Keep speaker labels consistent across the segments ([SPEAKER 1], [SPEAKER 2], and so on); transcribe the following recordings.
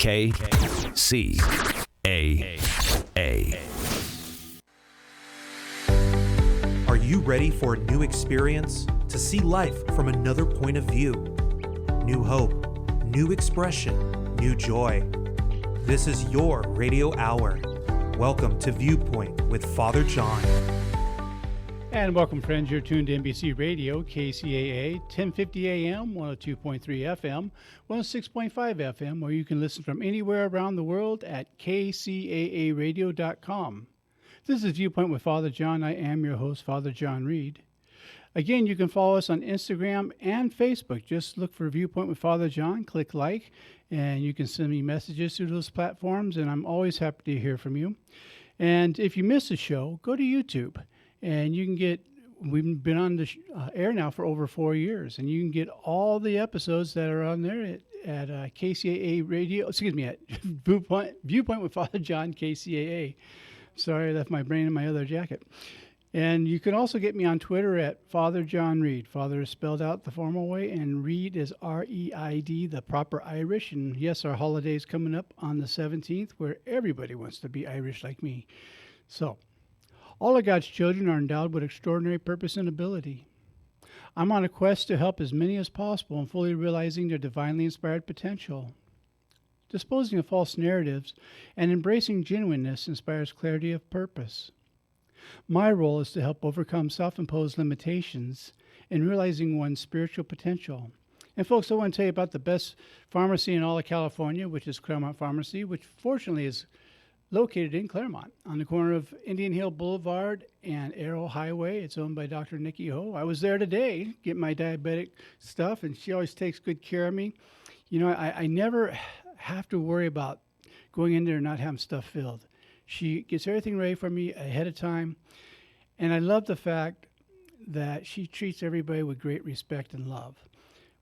[SPEAKER 1] KCAA.
[SPEAKER 2] Are you ready for a new experience? To see life from another point of view? New hope, new expression, new joy. This is your radio hour. Welcome to Viewpoint with Father John.
[SPEAKER 3] And welcome, friends. You're tuned to NBC Radio, KCAA, 1050 AM, 102.3 FM, 106.5 FM, or you can listen from anywhere around the world at kcaaradio.com. This is Viewpoint with Father John. I am your host, Father John Reed. Again, you can follow us on Instagram and Facebook. Just look for Viewpoint with Father John, click like, and you can send me messages through those platforms, and I'm always happy to hear from you. And if you miss a show, go to YouTube. And you can we've been on the air now for over 4 years, and you can get all the episodes that are on there at KCAA Radio, at Viewpoint with Father John, KCAA. Sorry, I left my brain in my other jacket. And you can also get me on Twitter at Father John Reed. Father is spelled out the formal way, and Reed is R-E-I-D, the proper Irish. And yes, our holiday's coming up on the 17th, where everybody wants to be Irish like me. So, all of God's children are endowed with extraordinary purpose and ability. I'm on a quest to help as many as possible in fully realizing their divinely inspired potential. Disposing of false narratives and embracing genuineness inspires clarity of purpose. My role is to help overcome self-imposed limitations in realizing one's spiritual potential. And folks, I want to tell you about the best pharmacy in all of California, which is Claremont Pharmacy, which fortunately is located in Claremont on the corner of Indian Hill Boulevard and Arrow Highway. It's owned by Dr. Nikki Ho. I was there today, getting my diabetic stuff, and she always takes good care of me. You know, I never have to worry about going in there and not having stuff filled. She gets everything ready for me ahead of time, and I love the fact that she treats everybody with great respect and love.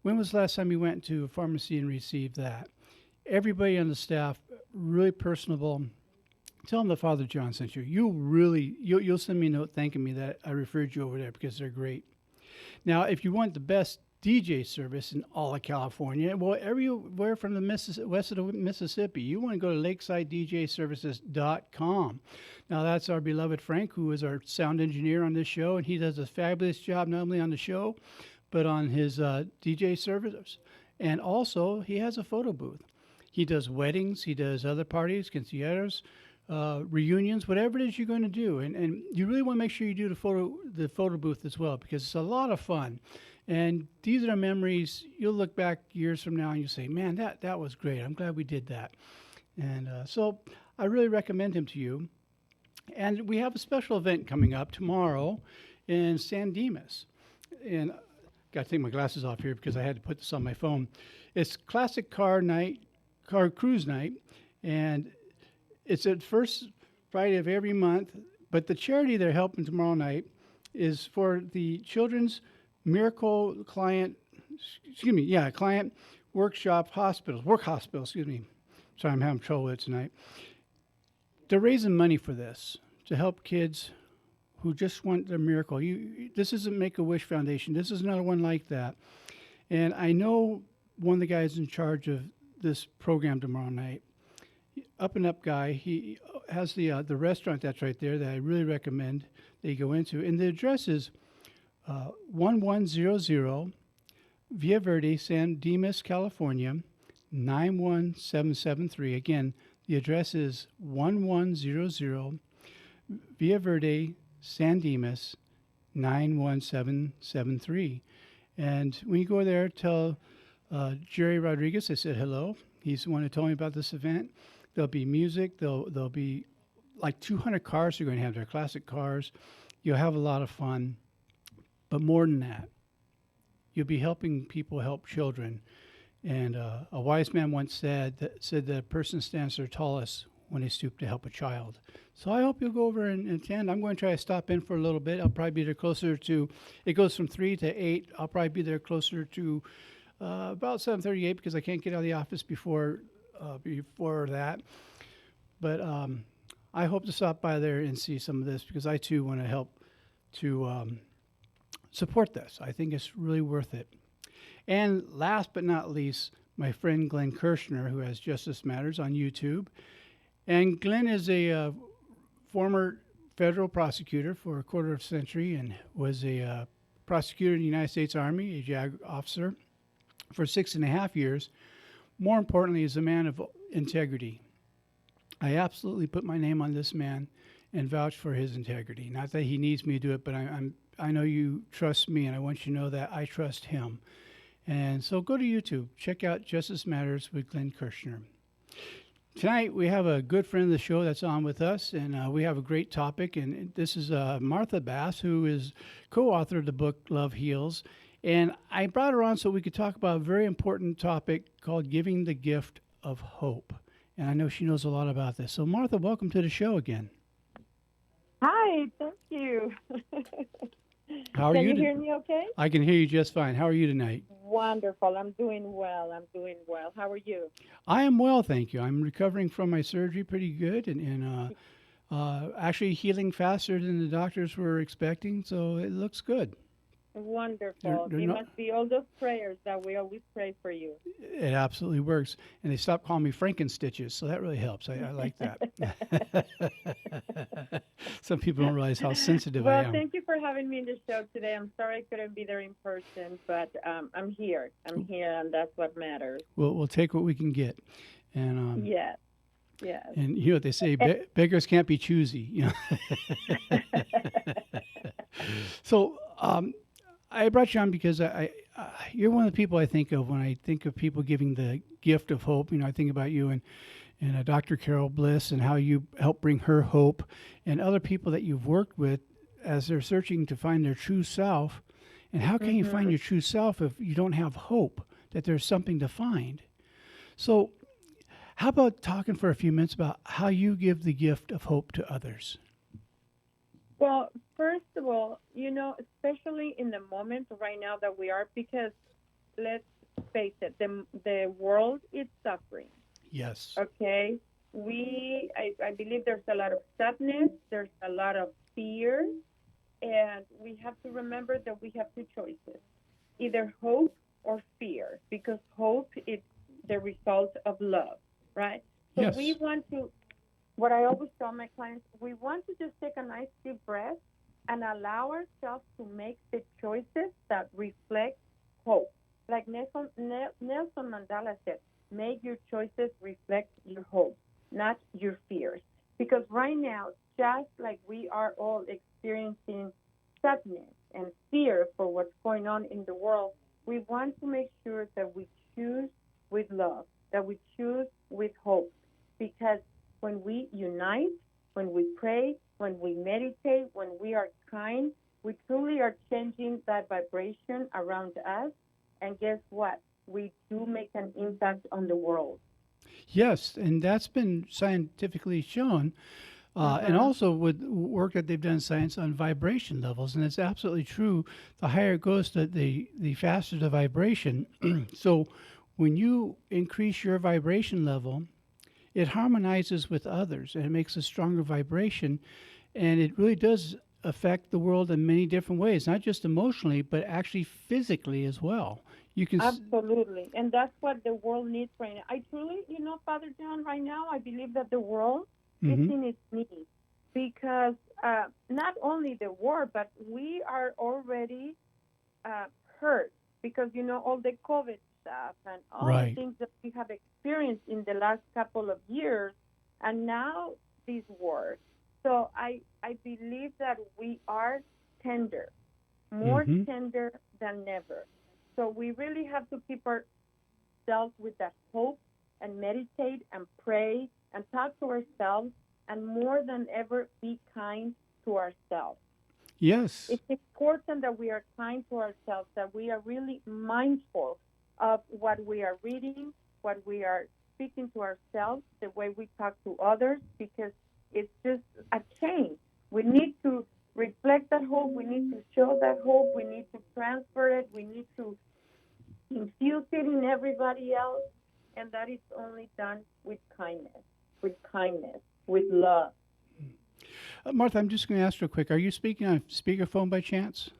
[SPEAKER 3] When was the last time you went to a pharmacy and received that? Everybody on the staff, really personable. Tell them that Father John sent you. You'll send me a note thanking me that I referred you over there because they're great. Now, if you want the best DJ service in all of California, well, everywhere from the west of the Mississippi, you want to go to lakesidedjservices.com. Now, that's our beloved Frank, who is our sound engineer on this show, and he does a fabulous job not only on the show, but on his DJ services. And also, he has a photo booth. He does weddings, he does other parties, quinceañeras, reunions, whatever it is you're going to do. And you really want to make sure you do the photo booth as well, because it's a lot of fun. And these are memories you'll look back years from now and you say, man, that was great. I'm glad we did that. And so I really recommend him to you. And we have a special event coming up tomorrow in San Dimas. And got to take my glasses off here because I had to put this on my phone. It's classic car cruise night. And it's the first Friday of every month, but the charity they're helping tomorrow night is for the Children's Miracle Client Work Hospital, Sorry, I'm having trouble with it tonight. They're raising money for this to help kids who just want their miracle. This isn't Make-A-Wish Foundation. This is another one like that. And I know one of the guys in charge of this program tomorrow night. Up and up guy. He has the restaurant that's right there that I really recommend that you go into. And the address is 1100 Via Verde, San Dimas, California, 91773. Again, the address is 1100 Via Verde, San Dimas, 91773. And when you go there, tell Jerry Rodriguez I said hello. He's the one who told me about this event. There'll be music. There'll be like 200 cars you're going to have there, classic cars. You'll have a lot of fun. But more than that, you'll be helping people help children. And a wise man once said that a person stands their tallest when they stoop to help a child. So I hope you'll go over and attend. I'm going to try to stop in for a little bit. I'll probably be there closer to, it goes from 3 to 8. I'll probably be there closer to about 7:38 because I can't get out of the office before that. But I hope to stop by there and see some of this because I too want to help to support this. I think it's really worth it. And last but not least, my friend Glenn Kirshner, who has Justice Matters on YouTube. And Glenn is a former federal prosecutor for a quarter of a century and was a prosecutor in the United States Army, a JAG officer for 6.5 years. More importantly, is a man of integrity. I absolutely put my name on this man and vouch for his integrity. Not that he needs me to do it, but I know you trust me, and I want you to know that I trust him. And so go to YouTube, check out Justice Matters with Glenn Kirshner. Tonight we have a good friend of the show that's on with us, and we have a great topic. And this is Martha Bass, who is co-author of the book Love Heals. And I brought her on so we could talk about a very important topic called giving the gift of hope. And I know she knows a lot about this. So Martha, welcome to the show again.
[SPEAKER 1] Hi, thank you.
[SPEAKER 3] How are you?
[SPEAKER 1] Can you hear me okay?
[SPEAKER 3] I can hear you just fine. How are you tonight?
[SPEAKER 1] Wonderful. I'm doing well. How are you?
[SPEAKER 3] I am well, thank you. I'm recovering from my surgery pretty good and actually healing faster than the doctors were expecting, so it looks good.
[SPEAKER 1] Wonderful. It must be all those prayers that we always pray for you.
[SPEAKER 3] It absolutely works. And they stopped calling me Frankenstitches, so that really helps. I like that. Some people don't realize how sensitive I am.
[SPEAKER 1] Well, thank you for having me in the show today. I'm sorry I couldn't be there in person, but I'm here. And that's what matters.
[SPEAKER 3] We'll take what we can get. And
[SPEAKER 1] Yes.
[SPEAKER 3] And you know what they say, beggars can't be choosy. You know? So I brought you on because you're one of the people I think of when I think of people giving the gift of hope. You know, I think about you and Dr. Carol Bliss and how you help bring her hope, and other people that you've worked with as they're searching to find their true self. And how can you find your true self if you don't have hope that there's something to find? So how about talking for a few minutes about how you give the gift of hope to others?
[SPEAKER 1] Well, first of all, you know, especially in the moment right now that we are, because let's face it, the world is suffering.
[SPEAKER 3] Yes.
[SPEAKER 1] Okay. I believe there's a lot of sadness, there's a lot of fear, and we have to remember that we have two choices, either hope or fear, because hope is the result of love, right? So
[SPEAKER 3] yes.
[SPEAKER 1] We want to, what I always tell my clients, we want to just take a nice deep breath and allow ourselves to make the choices that reflect hope. Like Nelson Mandela said, make your choices reflect your hope, not your fears. Because right now, just like we are all experiencing sadness and fear for what's going on in the world, we want to make sure that we choose with love, that we choose with hope. Because when we unite, when we pray, when we meditate, when we are kind, we truly are changing that vibration around us. And guess what? We do make an impact on the world.
[SPEAKER 3] Yes, and that's been scientifically shown. And also with work that they've done in science on vibration levels. And it's absolutely true. The higher it goes, the faster the vibration. So when you increase your vibration level, it harmonizes with others and it makes a stronger vibration. And it really does affect the world in many different ways, not just emotionally, but actually physically as well. You can
[SPEAKER 1] Absolutely. And that's what the world needs right now. I truly, you know, Father John, right now, I believe that the world is in its need because not only the war, but we are already hurt because, you know, all the COVID stuff and all the things that we have experienced in the last couple of years, and now this war. So I believe that we are tender, more tender than ever. So we really have to keep ourselves with that hope and meditate and pray and talk to ourselves, and more than ever, be kind to ourselves.
[SPEAKER 3] Yes.
[SPEAKER 1] It's important that we are kind to ourselves, that we are really mindful of what we are reading, what we are speaking to ourselves, the way we talk to others, because it's just a change. We need to reflect that hope. We need to show that hope. We need to transfer it. We need to infuse it in everybody else. And that is only done with kindness, with love.
[SPEAKER 3] Martha, I'm just going to ask real quick. Are you speaking on speakerphone by chance?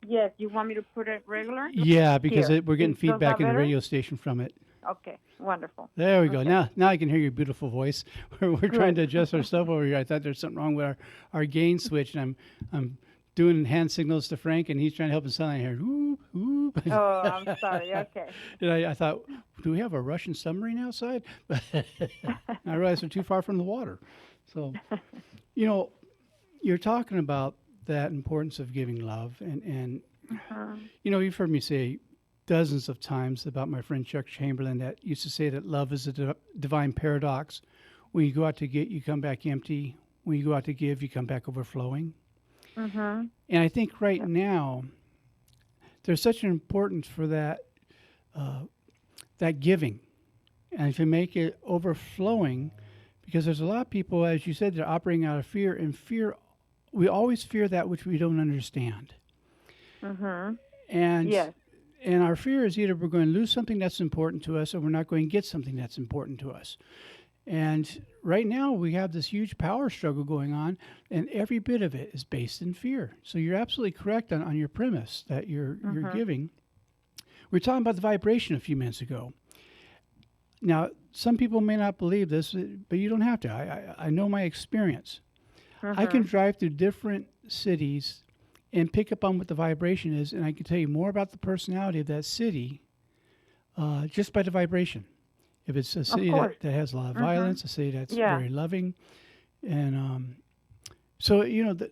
[SPEAKER 1] Yes. You want me to put it regular?
[SPEAKER 3] Yeah, because we're getting feedback in the
[SPEAKER 1] better?
[SPEAKER 3] radio station from it.
[SPEAKER 1] Okay, wonderful.
[SPEAKER 3] There we go.
[SPEAKER 1] Okay.
[SPEAKER 3] Now I can hear your beautiful voice. We're trying to adjust our stuff over here. I thought there's something wrong with our gain switch, and I'm doing hand signals to Frank, and he's trying to help us sound. I hear whoop whoop.
[SPEAKER 1] Oh, I'm sorry. Okay.
[SPEAKER 3] And I thought, do we have a Russian submarine outside? I realized we're too far from the water. So, you're talking about that importance of giving love, and you've heard me say dozens of times about my friend Chuck Chamberlain that used to say that love is a divine paradox. When you go out to get, you come back empty. When you go out to give, you come back overflowing.
[SPEAKER 1] Mm-hmm.
[SPEAKER 3] And I think right now there's such an importance for that giving, and to make it overflowing, because there's a lot of people, as you said, they're operating out of fear, and fear, we always fear that which we don't understand.
[SPEAKER 1] Mm-hmm.
[SPEAKER 3] And
[SPEAKER 1] Yes.
[SPEAKER 3] and our fear is either we're going to lose something that's important to us, or we're not going to get something that's important to us. And right now we have this huge power struggle going on, and every bit of it is based in fear. So you're absolutely correct on your premise that you're giving. We were talking about the vibration a few minutes ago. Now, some people may not believe this, but you don't have to. I know my experience. I can drive through different cities and pick up on what the vibration is, and I can tell you more about the personality of that city just by the vibration. If it's a city that has a lot of violence, a city that's very loving, and so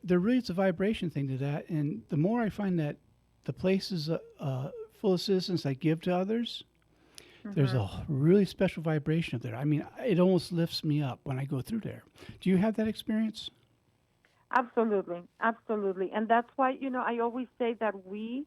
[SPEAKER 3] there really is a vibration thing to that. And the more I find that the places full of citizens that give to others, there's a really special vibration up there. I mean, it almost lifts me up when I go through there. Do you have that experience?
[SPEAKER 1] Absolutely. Absolutely. And that's why, I always say that we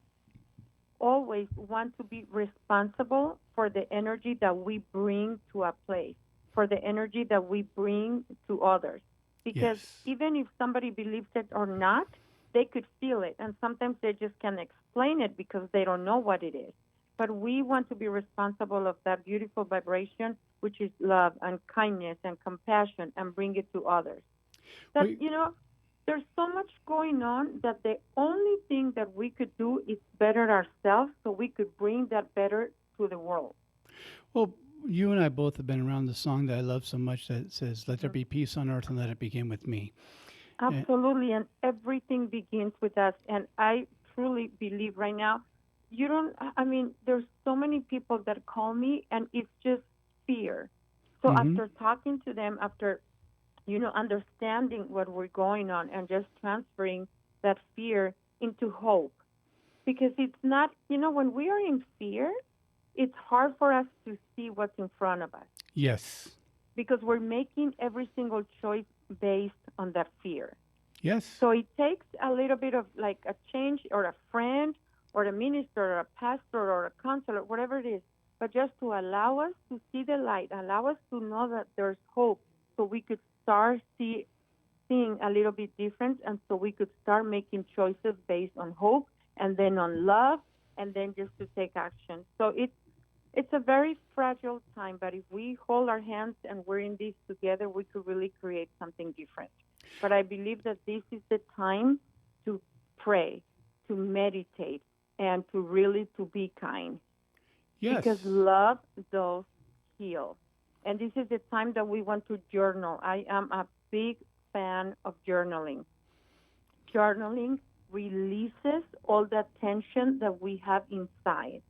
[SPEAKER 1] always want to be responsible for the energy that we bring to a place, for the energy that we bring to others. Because even if somebody believes it or not, they could feel it. And sometimes they just can't explain it because they don't know what it is. But we want to be responsible of that beautiful vibration, which is love and kindness and compassion, and bring it to others. That, there's so much going on that the only thing that we could do is better ourselves, so we could bring that better to the world.
[SPEAKER 3] Well, you and I both have been around the song that I love so much that says, "Let there be peace on earth and let it begin with me."
[SPEAKER 1] Absolutely, and everything begins with us. And I truly believe right now, there's so many people that call me, and it's just fear. So after talking to them, after understanding what we're going on, and just transferring that fear into hope. Because it's not, when we are in fear, it's hard for us to see what's in front of us.
[SPEAKER 3] Yes.
[SPEAKER 1] Because we're making every single choice based on that fear.
[SPEAKER 3] Yes.
[SPEAKER 1] So it takes a little bit of like a change, or a friend, or a minister, or a pastor, or a counselor, whatever it is, but just to allow us to see the light, allow us to know that there's hope, so we could start seeing a little bit different, and so we could start making choices based on hope, and then on love, and then just to take action. So it's a very fragile time, but if we hold our hands and we're in this together, we could really create something different. But I believe that this is the time to pray, to meditate, and to really to be kind.
[SPEAKER 3] Yes.
[SPEAKER 1] Because love does heal. And this is the time that we want to journal. I am a big fan of journaling. Journaling releases all that tension that we have inside.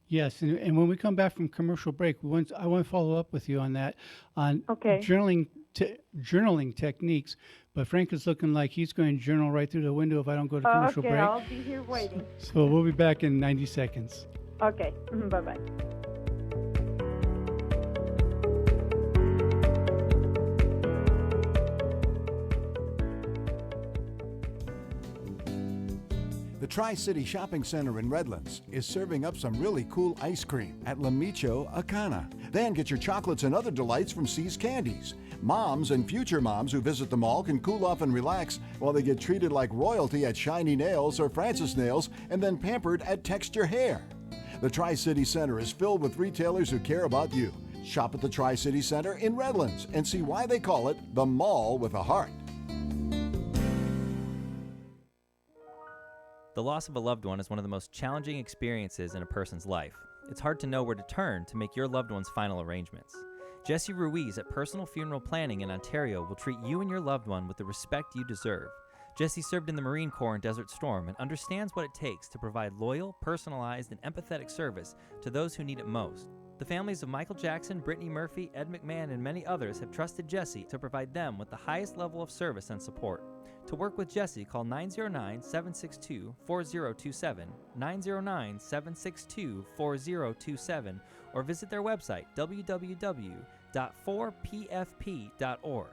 [SPEAKER 3] Yes, and when we come back from commercial break, I want to follow up with you on that, on journaling techniques. But Frank is looking like he's going to journal right through the window if I don't go to commercial break.
[SPEAKER 1] I'll be here waiting.
[SPEAKER 3] So we'll be back in 90 seconds.
[SPEAKER 1] Okay, bye-bye.
[SPEAKER 4] The Tri-City Shopping Center in Redlands is serving up some really cool ice cream at La Micho Acana. Then get your chocolates and other delights from C's Candies. Moms and future moms who visit the mall can cool off and relax while they get treated like royalty at Shiny Nails or Francis Nails, and then pampered at Texture Hair. The Tri-City Center is filled with retailers who care about you. Shop at the Tri-City Center in Redlands and see why they call it the Mall with a Heart.
[SPEAKER 5] The loss of a loved one is one of the most challenging experiences in a person's life. it's hard to know where to turn to make your loved one's final arrangements. Jesse Ruiz at Personal Funeral Planning in Ontario will treat you and your loved one with the respect you deserve. Jesse served in the Marine Corps in Desert Storm and understands what it takes to provide loyal, personalized, and empathetic service to those who need it most. The families of Michael Jackson, Brittany Murphy, Ed McMahon, and many others have trusted Jesse to provide them with the highest level of service and support. To work with Jesse, call 909-762-4027, 909-762-4027, or visit their website, www.4pfp.org.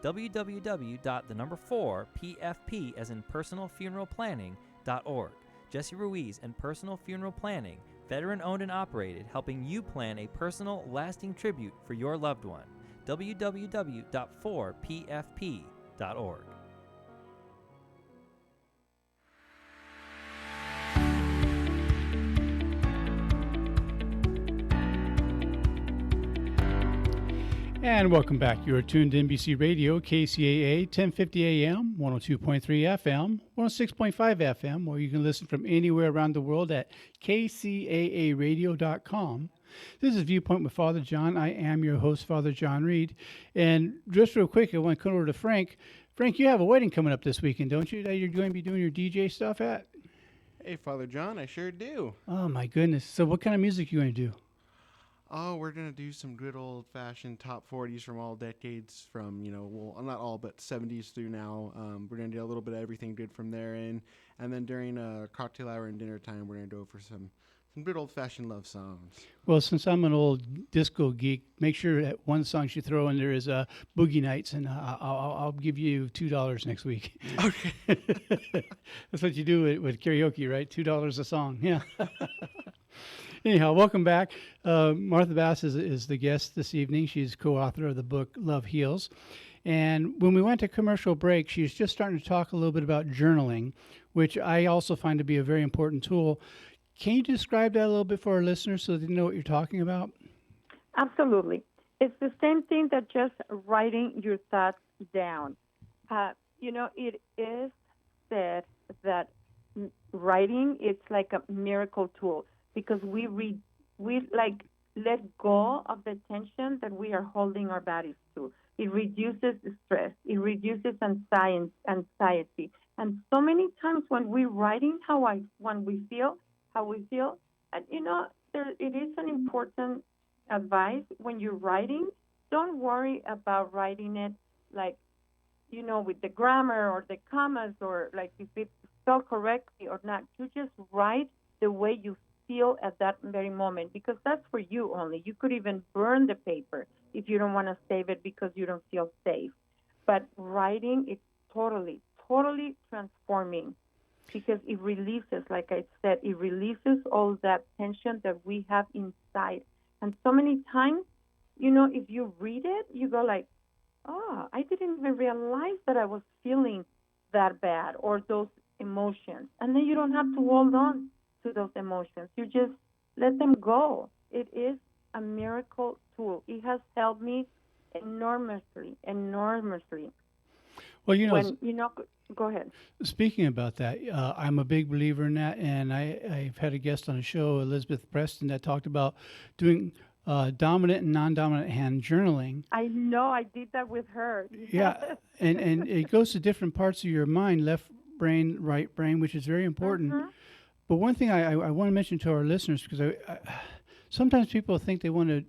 [SPEAKER 5] www.4pfp as in personalfuneralplanning.org. Jesse Ruiz and Personal Funeral Planning, veteran owned and operated, helping you plan a personal, lasting tribute for your loved one. www.4pfp.org.
[SPEAKER 3] And welcome back. You are tuned to NBC Radio, KCAA, 1050 AM, 102.3 FM, 106.5 FM, or you can listen from anywhere around the world at kcaaradio.com. This is Viewpoint with Father John. I am your host, Father John Reed. And just real quick, I want to come over to Frank. Frank, you have a wedding coming up this weekend, don't you, that you're going to be doing your DJ stuff at?
[SPEAKER 6] Hey, Father John, I sure do.
[SPEAKER 3] Oh, my goodness. So what kind of music are you going to do?
[SPEAKER 6] Oh, we're going to do some good old-fashioned top 40s from all decades from, well, not all, but 70s through now. We're going to do a little bit of everything good from there in. And then during cocktail hour and dinner time, we're going to go for some good old-fashioned love songs.
[SPEAKER 3] Well, since I'm an old disco geek, make sure that one song you throw in there is Boogie Nights, and I'll give you $2 next week.
[SPEAKER 6] Okay.
[SPEAKER 3] That's what you do with karaoke, right? $2 a song. Yeah. Anyhow, welcome back. Martha Bass is the guest this evening. She's co-author of the book Love Heals. And when we went to commercial break, she's just starting to talk a little bit about journaling, which I also find to be a very important tool. Can you describe that a little bit for our listeners so they know what you're talking about?
[SPEAKER 1] Absolutely. It's the same thing that just writing your thoughts down. It is said that writing is like a miracle tool because we let go of the tension that we are holding our bodies to. It reduces stress. It reduces anxiety. And so many times when we're writing how we feel, and it is an important advice when you're writing. Don't worry about writing it with the grammar or the commas or like if it's spelled correctly or not. You just write the way you feel at that very moment because that's for you only. You could even burn the paper if you don't want to save it because you don't feel safe. But writing is totally transforming because it releases, like I said, it releases all that tension that we have inside. And so many times, if you read it, you go like, oh, I didn't even realize that I was feeling that bad or those emotions. And then you don't have to hold on to those emotions. You just let them go. It is a miracle tool. It has helped me enormously. Well, go ahead.
[SPEAKER 3] Speaking about that, I'm a big believer in that, and I've had a guest on the show, Elizabeth Preston, that talked about doing dominant and non-dominant hand journaling.
[SPEAKER 1] I know, I did that with her.
[SPEAKER 3] Yeah, and it goes to different parts of your mind, left brain, right brain, which is very important.
[SPEAKER 1] Mm-hmm.
[SPEAKER 3] But one thing I want to mention to our listeners, because I sometimes people think they want to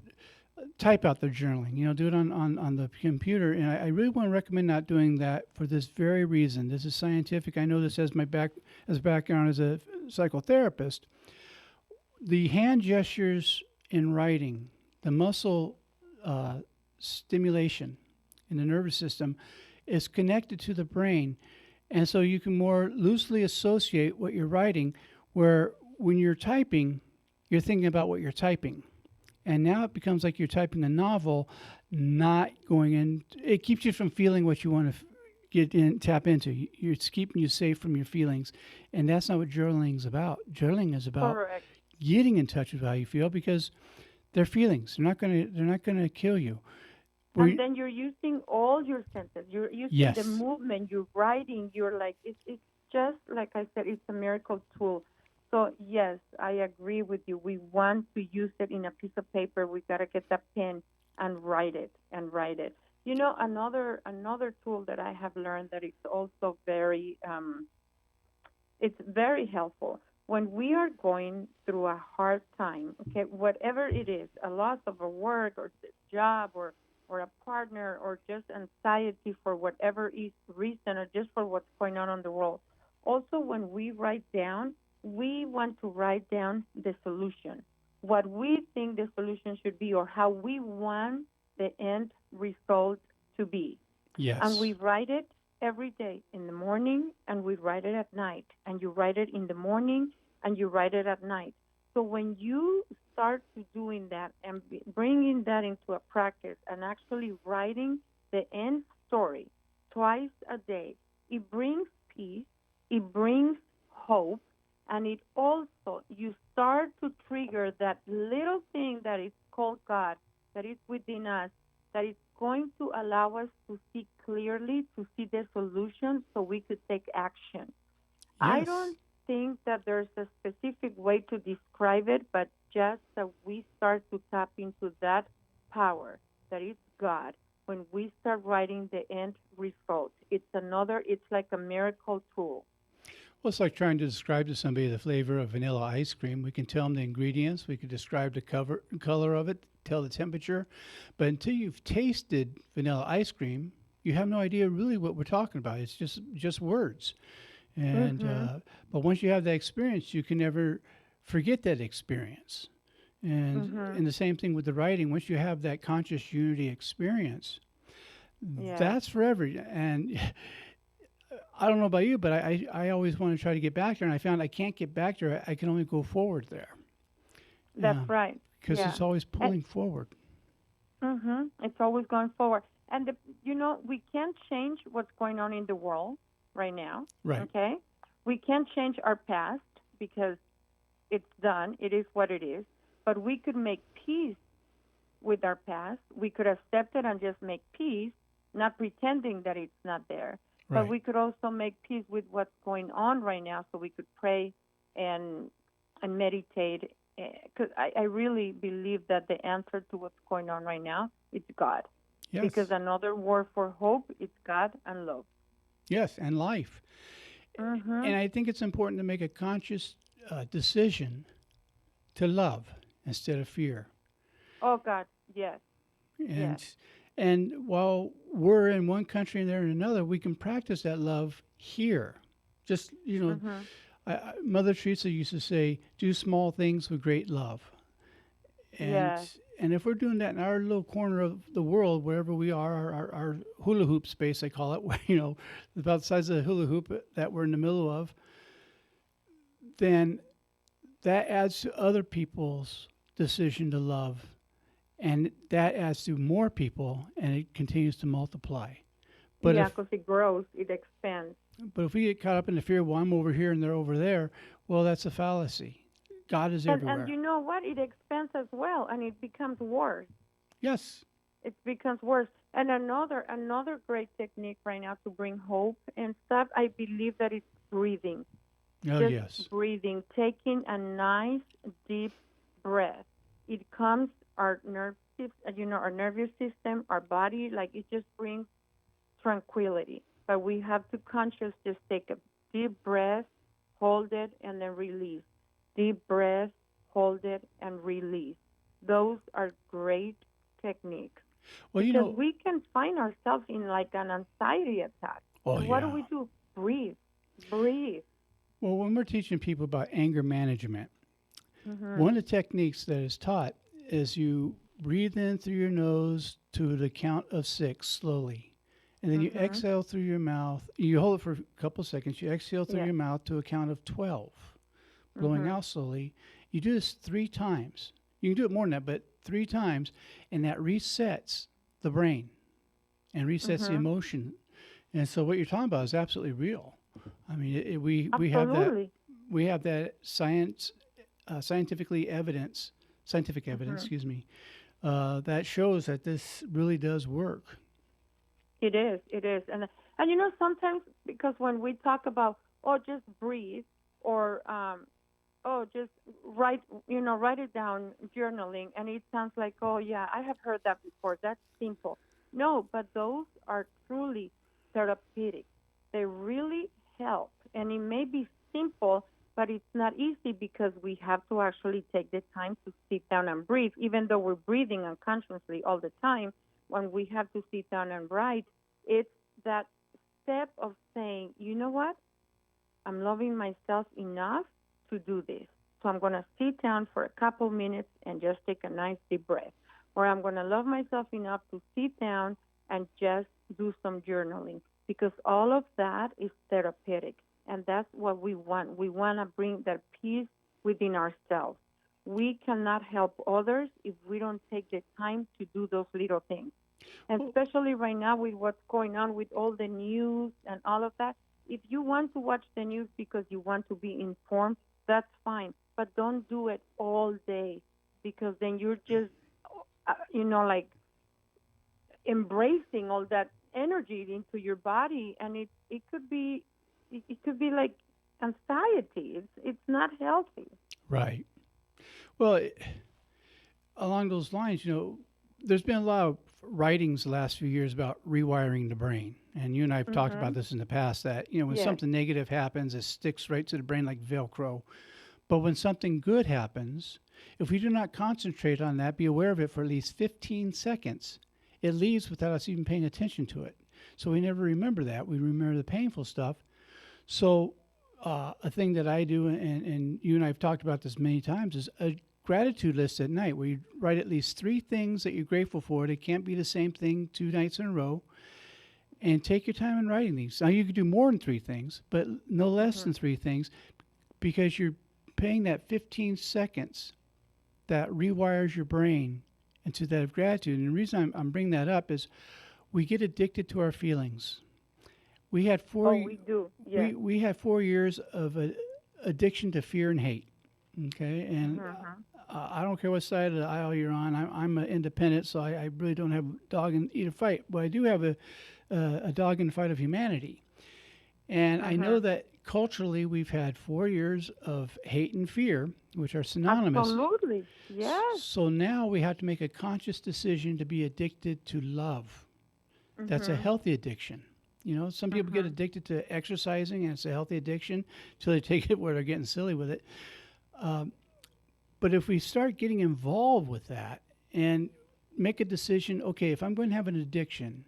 [SPEAKER 3] type out their journaling, do it on the computer, and I really want to recommend not doing that for this very reason. This is scientific. I know this as background as a psychotherapist. The hand gestures in writing, the muscle stimulation in the nervous system is connected to the brain, and so you can more loosely associate what you're writing, where when you're typing, you're thinking about what you're typing. And now it becomes like you're typing a novel, not going in. It keeps you from feeling what you want to tap into. It's keeping you safe from your feelings. And that's not what journaling is about. Journaling is about
[SPEAKER 1] Correct.
[SPEAKER 3] Getting in touch with how you feel because they're feelings. They're not going to kill you.
[SPEAKER 1] And then you're using all your senses. You're using the movement. You're writing. You're like it's just like I said. It's a miracle tool. So yes, I agree with you. We want to use it in a piece of paper. We got to get that pen and write it and write it. You know, another tool that I have learned that is also very it's very helpful when we are going through a hard time. Okay, whatever it is, a loss of a work or job or a partner or just anxiety for whatever is reason or just for what's going on in the world. Also, when we write down, we want to write down the solution, what we think the solution should be, or how we want the end result to be. And
[SPEAKER 3] Yes.
[SPEAKER 1] we write it every day in the morning, and we write it at night. And you write it in the morning, and you write it at night. So when you start to doing that and bringing that into a practice and actually writing the end story twice a day, it brings peace, it brings hope, and it also, you start to trigger that little thing that is called God, that is within us, that is going to allow us to see clearly, to see the solution so we could take action. I
[SPEAKER 3] Yes.
[SPEAKER 1] don't think that there's a specific way to describe it, but just that we start to tap into that power that is God. When we start writing the end result, it's like a miracle tool.
[SPEAKER 3] Well, it's like trying to describe to somebody the flavor of vanilla ice cream. We can tell them the ingredients, we can describe the color of it, tell the temperature, but until you've tasted vanilla ice cream, you have no idea really what we're talking about. It's just words. And
[SPEAKER 1] Mm-hmm.
[SPEAKER 3] but once you have that experience, you can never forget that experience.
[SPEAKER 1] Mm-hmm.
[SPEAKER 3] And the same thing with the writing. Once you have that conscious unity experience,
[SPEAKER 1] Yeah,
[SPEAKER 3] that's forever. And I don't know about you, but I always want to try to get back there, and I found I can't get back there. I can only go forward there.
[SPEAKER 1] that's
[SPEAKER 3] Yeah,
[SPEAKER 1] right.
[SPEAKER 3] because
[SPEAKER 1] Yeah.
[SPEAKER 3] it's always
[SPEAKER 1] And,
[SPEAKER 3] pulling forward.
[SPEAKER 1] it's always going forward. And, we can't change what's going on in the world right now,
[SPEAKER 3] Right.
[SPEAKER 1] okay? We can't change our past because it's done. It is what it is. But we could make peace with our past. We could accept it and just make peace, not pretending that it's not there. But
[SPEAKER 3] Right.
[SPEAKER 1] we could also make peace with what's going on right now, so we could pray and meditate. Because I really believe that the answer to what's going on right now is God. Because
[SPEAKER 3] Yes.
[SPEAKER 1] another word for hope is God and love.
[SPEAKER 3] Yes, and life.
[SPEAKER 1] Mm-hmm.
[SPEAKER 3] And I think it's important to make a conscious decision to love instead of fear.
[SPEAKER 1] Oh God, yes, yes.
[SPEAKER 3] And and while we're in one country and they're in another, we can practice that love here. Just
[SPEAKER 1] Mm-hmm.
[SPEAKER 3] Mother Teresa used to say, "Do small things with great love." And
[SPEAKER 1] Yes.
[SPEAKER 3] and if we're doing that in our little corner of the world, wherever we are, our hula hoop space, I call it, where about the size of the hula hoop that we're in the middle of, then that adds to other people's decision to love, and that adds to more people, and it continues to multiply. But
[SPEAKER 1] Yeah,
[SPEAKER 3] if
[SPEAKER 1] because it grows, it expands.
[SPEAKER 3] but if we get caught up in the fear, well, I'm over here and they're over there, well, that's a fallacy. God is
[SPEAKER 1] And
[SPEAKER 3] everywhere.
[SPEAKER 1] you know what? It expands as well, and it becomes worse.
[SPEAKER 3] Yes.
[SPEAKER 1] It becomes worse. And another great technique right now to bring hope and stuff, I believe that it's breathing.
[SPEAKER 3] Oh,
[SPEAKER 1] Just
[SPEAKER 3] yes.
[SPEAKER 1] breathing, taking a nice deep breath. It calms our our nervous system, our body. Like it just brings tranquility. But we have to conscious just take a deep breath, hold it, and then release. Deep breath, hold it, and release. Those are great techniques
[SPEAKER 3] Well,
[SPEAKER 1] because we can find ourselves in like an anxiety attack.
[SPEAKER 3] oh,
[SPEAKER 1] And what
[SPEAKER 3] yeah.
[SPEAKER 1] do? Breathe, breathe.
[SPEAKER 3] Well, when we're teaching people about anger management,
[SPEAKER 1] Hmm.
[SPEAKER 3] one of the techniques that is taught is you breathe in through your nose to the count of 6 slowly. And then you
[SPEAKER 1] Hmm.
[SPEAKER 3] exhale through your mouth. You hold it for a couple seconds. You exhale through
[SPEAKER 1] Yes.
[SPEAKER 3] your mouth to a count of 12, blowing
[SPEAKER 1] Hmm.
[SPEAKER 3] out slowly. You do this 3 times. You can do it more than that, but 3 times. And that resets the brain and resets the
[SPEAKER 1] Hmm.
[SPEAKER 3] emotion. And so what you're talking about is absolutely real. I mean,
[SPEAKER 1] Absolutely.
[SPEAKER 3] we have that scientific evidence,
[SPEAKER 1] Hmm.
[SPEAKER 3] excuse me, that shows that this really does work.
[SPEAKER 1] It is. It is. And sometimes because when we talk about just breathe or just write it down, journaling, and it sounds like, oh yeah, I have heard that before. That's simple. No, but those are truly therapeutic. They really help, and it may be simple, but it's not easy because we have to actually take the time to sit down and breathe. Even though we're breathing unconsciously all the time, when we have to sit down and write, it's that step of saying, you know what, I'm loving myself enough to do this. So I'm going to sit down for a couple minutes and just take a nice deep breath. Or I'm going to love myself enough to sit down and just do some journaling, because all of that is therapeutic. And that's what we want. We want to bring that peace within ourselves. We cannot help others if we don't take the time to do those little things. And especially right now with what's going on with all the news and all of that, if you want to watch the news because you want to be informed, that's fine. But don't do it all day, because then you're just, like embracing all that energy into your body, and it could be like anxiety. It's not healthy.
[SPEAKER 3] Right. Well, along those lines, there's been a lot of writings the last few years about rewiring the brain. And you and I have talked about this in the past, that, when
[SPEAKER 1] Yes.
[SPEAKER 3] something negative happens, it sticks right to the brain like Velcro. But when something good happens, if we do not concentrate on that, be aware of it for at least 15 seconds, it leaves without us even paying attention to it. So we never remember that. We remember the painful stuff. So a thing that I do, and you and I have talked about this many times, is a gratitude list at night where you write at least 3 things that you're grateful for. They can't be the same thing 2 nights in a row. And take your time in writing these. Now, you could do more than 3 things, but no less than 3 things, because you're paying that 15 seconds that rewires your brain into that of gratitude. And the reason I'm bringing that up is we get addicted to our feelings. We had 4
[SPEAKER 1] We do. Yes.
[SPEAKER 3] we had 4 years of addiction to fear and hate. Okay, and I don't care what side of the aisle you're on. I'm an independent, so I really don't have a dog in either fight. But I do have a dog in the fight of humanity. And I know that culturally we've had 4 years of hate and fear, which are synonymous.
[SPEAKER 1] Absolutely. Yes.
[SPEAKER 3] So now we have to make a conscious decision to be addicted to love. That's a healthy addiction. Some people get addicted to exercising, and it's a healthy addiction until they take it where they're getting silly with it. But if we start getting involved with that and make a decision, okay, if I'm going to have an addiction,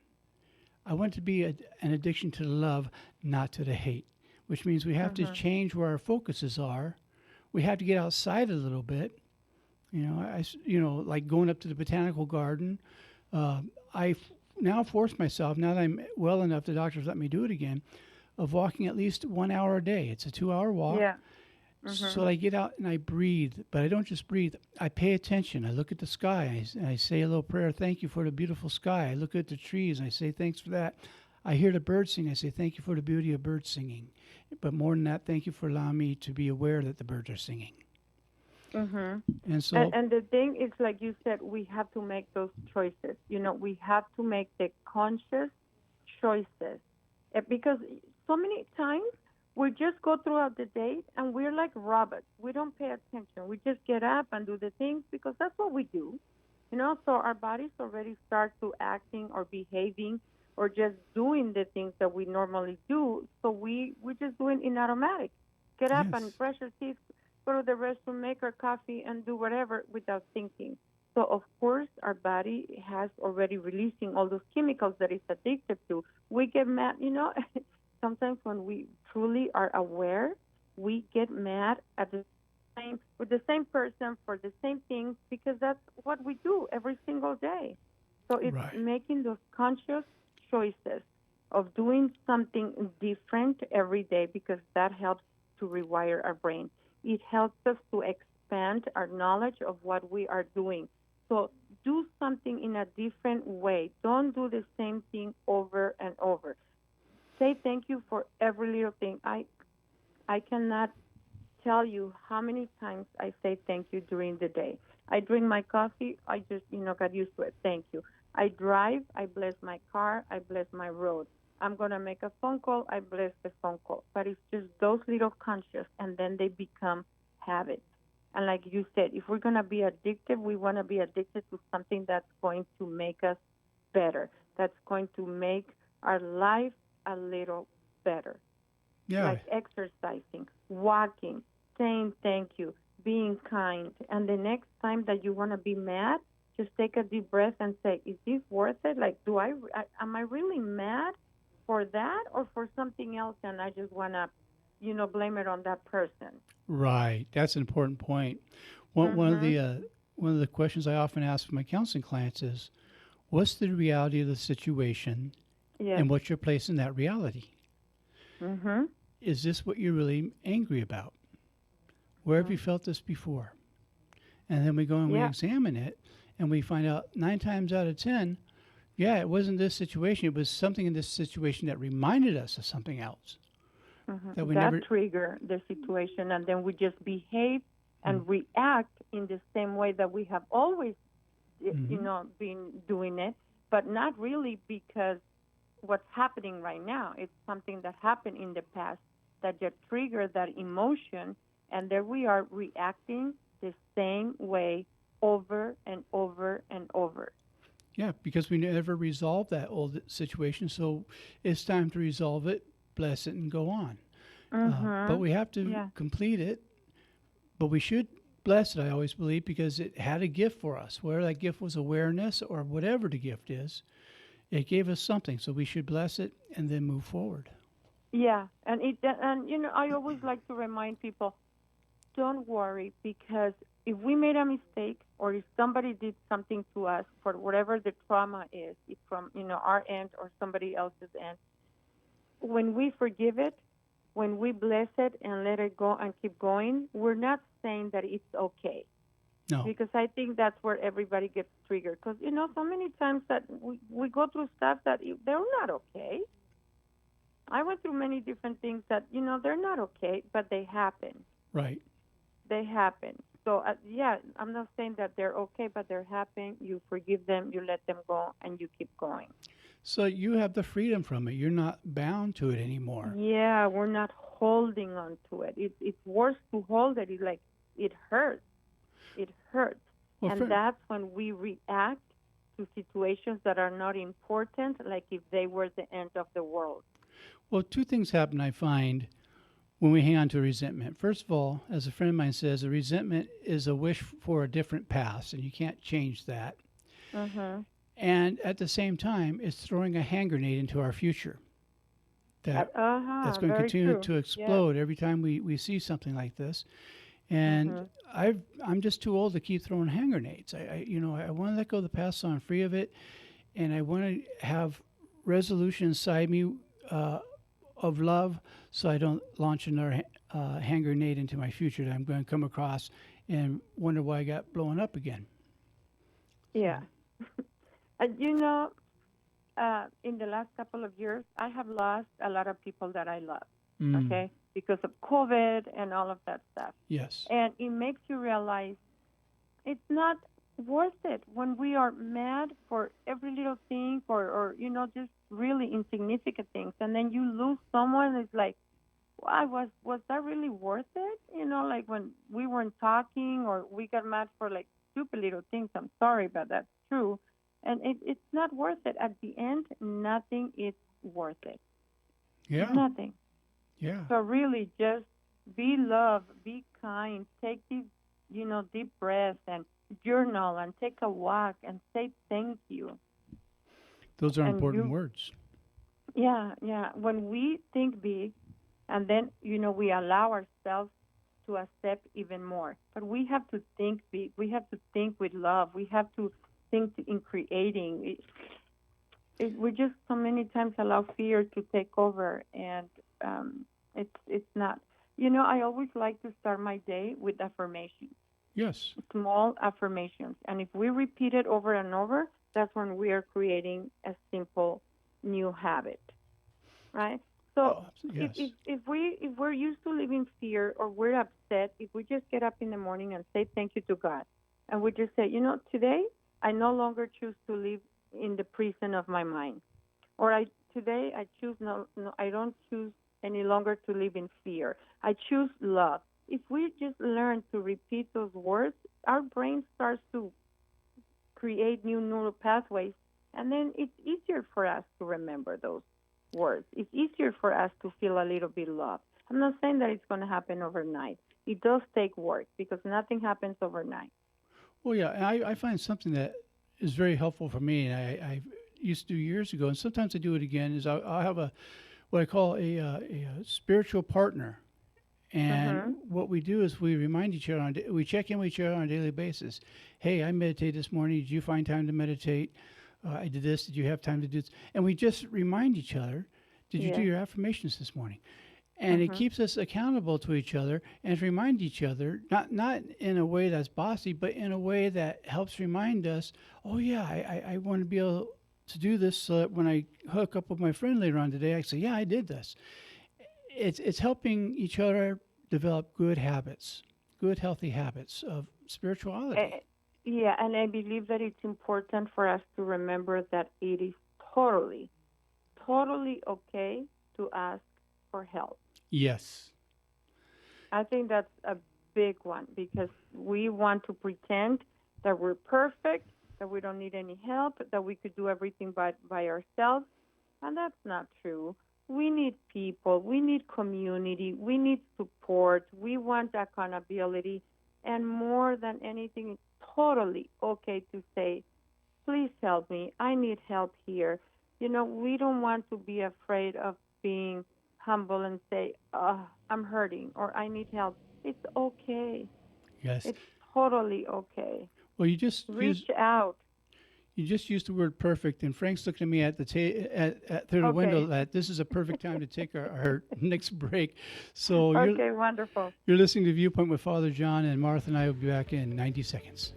[SPEAKER 3] I want it to be an addiction to the love, not to the hate, which means we have to change where our focuses are. We have to get outside a little bit. Like going up to the botanical garden. I now force myself, now that I'm well enough, the doctors let me do it again, of walking at least 1 hour a day. It's a 2-hour walk.
[SPEAKER 1] Yeah.
[SPEAKER 3] So I get out and I breathe, but I don't just breathe. I pay attention. I look at the sky. I say a little prayer. Thank you for the beautiful sky. I look at the trees. I say thanks for that. I hear the birds sing. I say thank you for the beauty of birds singing. But more than that, thank you for allowing me to be aware that the birds are singing. And so,
[SPEAKER 1] and the thing is, like you said, we have to make those choices. We have to make the conscious choices, because so many times we just go throughout the day and we're like robots. We don't pay attention. We just get up and do the things because that's what we do. So our bodies already start to acting or behaving or just doing the things that we normally do. So we just do it in automatic. Get up and brush your teeth, go to the restroom, make our coffee, and do whatever without thinking. So, of course, our body has already releasing all those chemicals that it's addicted to. We get mad, sometimes when we truly are aware, we get mad with the same person for the same things, because that's what we do every single day. So it's making those conscious choices of doing something different every day, because that helps to rewire our brain. It helps us to expand our knowledge of what we are doing. So do something in a different way. Don't do the same thing over and over. Say thank you for every little thing. I cannot tell you how many times I say thank you during the day. I drink my coffee, I just, got used to it. Thank you. I drive, I bless my car, I bless my road. I'm going to make a phone call, I bless the phone call. But it's just those little conscious, and then they become habits. And like you said, if we're going to be addicted, we want to be addicted to something that's going to make us better, that's going to make our life a little better.
[SPEAKER 3] Yeah.
[SPEAKER 1] Like exercising, walking, saying thank you, being kind. And the next time that you want to be mad, just take a deep breath and say, is this worth it? Like, am I really mad for that or for something else? And I just want to, blame it on that person.
[SPEAKER 3] Right. That's an important point. One of the questions I often ask my counseling clients is, what's the reality of the situation,
[SPEAKER 1] Yes.
[SPEAKER 3] and what's your place in that reality?
[SPEAKER 1] Mm-hmm.
[SPEAKER 3] Is this what you're really angry about? Where have you felt this before? And then we go and we examine it, and we find out 9 times out of 10, yeah, it wasn't this situation. It was something in this situation that reminded us of something else.
[SPEAKER 1] That trigger the situation, and then we just behave and react in the same way that we have always, been doing it, but not really because what's happening right now. It's something that happened in the past that just triggered that emotion, and there we are reacting the same way over and over and over.
[SPEAKER 3] Yeah, because we never resolved that old situation, so it's time to resolve it, bless it, and go on. But we have to complete it, but we should bless it, I always believe, because it had a gift for us. Whether that gift was awareness or whatever the gift is, it gave us something, so we should bless it and then move forward.
[SPEAKER 1] Yeah, and I always like to remind people, don't worry, because if we made a mistake or if somebody did something to us for whatever the trauma is, if from our end or somebody else's end, when we forgive it, when we bless it and let it go and keep going, we're not saying that it's okay.
[SPEAKER 3] No.
[SPEAKER 1] Because I think that's where everybody gets triggered. Because, so many times that we go through stuff that they're not okay. I went through many different things that, they're not okay, but they happen.
[SPEAKER 3] Right.
[SPEAKER 1] They happen. So, I'm not saying that they're okay, but they're happening. You forgive them, you let them go, and you keep going.
[SPEAKER 3] So you have the freedom from it. You're not bound to it anymore.
[SPEAKER 1] Yeah, we're not holding on to it. It's worse to hold it. It's like it hurts. It hurts.
[SPEAKER 3] Well,
[SPEAKER 1] and that's when we react to situations that are not important, like if they were the end of the world.
[SPEAKER 3] Well, 2 things happen, I find, when we hang on to resentment. First of all, as a friend of mine says, a resentment is a wish for a different past, and you can't change that.
[SPEAKER 1] Mm-hmm.
[SPEAKER 3] And at the same time, it's throwing a hand grenade into our future that's going to continue to explode every time we see something like this. And I'm just too old to keep throwing hand grenades. I want to let go of the past, so I'm free of it, and I want to have resolution inside me of love, so I don't launch another hand grenade into my future that I'm going to come across and wonder why I got blown up again.
[SPEAKER 1] Yeah. In the last couple of years, I have lost a lot of people that I love, okay, because of COVID and all of that stuff.
[SPEAKER 3] Yes.
[SPEAKER 1] And it makes you realize it's not worth it when we are mad for every little thing or just really insignificant things. And then you lose someone, it's like, why was that really worth it? Like when we weren't talking or we got mad for like stupid little things. I'm sorry, but that's true. And it's not worth it. At the end, nothing is worth it.
[SPEAKER 3] Yeah.
[SPEAKER 1] Nothing.
[SPEAKER 3] Yeah.
[SPEAKER 1] So really just be love, be kind, take these, deep breaths and journal and take a walk and say thank you.
[SPEAKER 3] Those are important words.
[SPEAKER 1] Yeah. When we think big and then, we allow ourselves to accept even more. But we have to think big. We have to think with love. We have to think in creating. We just so many times allow fear to take over, and it's not. I always like to start my day with affirmations.
[SPEAKER 3] Yes.
[SPEAKER 1] Small affirmations, and if we repeat it over and over, that's when we are creating a simple new habit, right? So
[SPEAKER 3] yes.
[SPEAKER 1] if we're used to living fear or we're upset, if we just get up in the morning and say thank you to God, and we just say, today I no longer choose to live in the prison of my mind, or today I choose I don't choose any longer to live in fear. I choose love. if we just learn to repeat those words, our brain starts to create new neural pathways, and then it's easier for us to remember those words. It's easier for us to feel a little bit loved. I'm not saying that it's going to happen overnight. It does take work because nothing happens overnight.
[SPEAKER 3] Well, yeah, and I find something that is very helpful for me, and I used to do years ago, and sometimes I do it again, is I'll have what I call a spiritual partner. And what we do is we remind each other, we check in with each other on a daily basis. Hey, I meditated this morning. Did you find time to meditate? I did this. Did you have time to do this? And we just remind each other, did you do your affirmations this morning? And it keeps us accountable to each other and to remind each other, not in a way that's bossy, but in a way that helps remind us, oh, yeah, I want to be able to do this so that when I hook up with my friend later on today, I say, yeah, I did this. It's helping each other develop good habits, good, healthy habits of spirituality.
[SPEAKER 1] Yeah, and I believe that it's important for us to remember that it is totally, totally okay to ask for help.
[SPEAKER 3] Yes.
[SPEAKER 1] I think that's a big one because we want to pretend that we're perfect, that we don't need any help, that we could do everything by ourselves, and that's not true. We need people, we need community, we need support, we want accountability, and more than anything, it's totally okay to say, please help me, I need help here. You know, we don't want to be afraid of being humble and say, I'm hurting or I need help. It's okay.
[SPEAKER 3] Yes.
[SPEAKER 1] It's totally okay.
[SPEAKER 3] Well, you just
[SPEAKER 1] reach out.
[SPEAKER 3] You just used the word perfect, and Frank's looking at me at the through the window that this is a perfect time to take our next break. So
[SPEAKER 1] wonderful.
[SPEAKER 3] You're listening to Viewpoint with Father John, and Martha and I will be back in 90 seconds.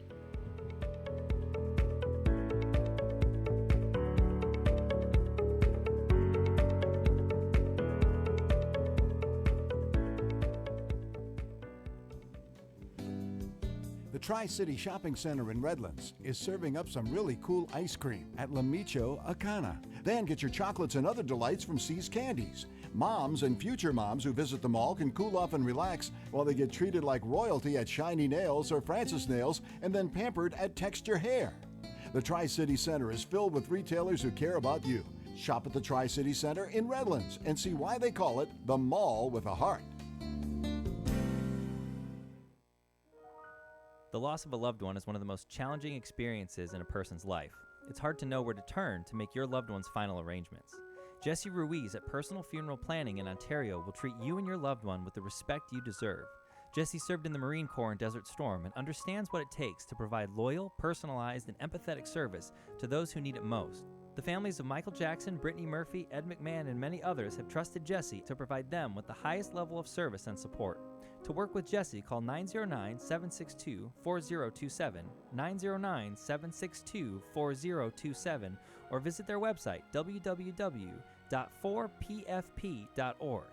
[SPEAKER 4] The Tri-City Shopping Center in Redlands is serving up some really cool ice cream at La Micho Acana. Then get your chocolates and other delights from C's Candies. Moms and future moms who visit the mall can cool off and relax while they get treated like royalty at Shiny Nails or Francis Nails and then pampered at Texture Hair. The Tri-City Center is filled with retailers who care about you. Shop at the Tri-City Center in Redlands and see why they call it the mall with a heart.
[SPEAKER 5] The loss of a loved one is one of the most challenging experiences in a person's life. It's hard to know where to turn to make your loved one's final arrangements. Jesse Ruiz at Personal Funeral Planning in Ontario will treat you and your loved one with the respect you deserve. Jesse served in the Marine Corps in Desert Storm and understands what it takes to provide loyal, personalized, and empathetic service to those who need it most. The families of Michael Jackson, Brittany Murphy, Ed McMahon, and many others have trusted Jesse to provide them with the highest level of service and support. To work with Jesse, call 909-762-4027, 909-762-4027, or visit their website, www.4pfp.org,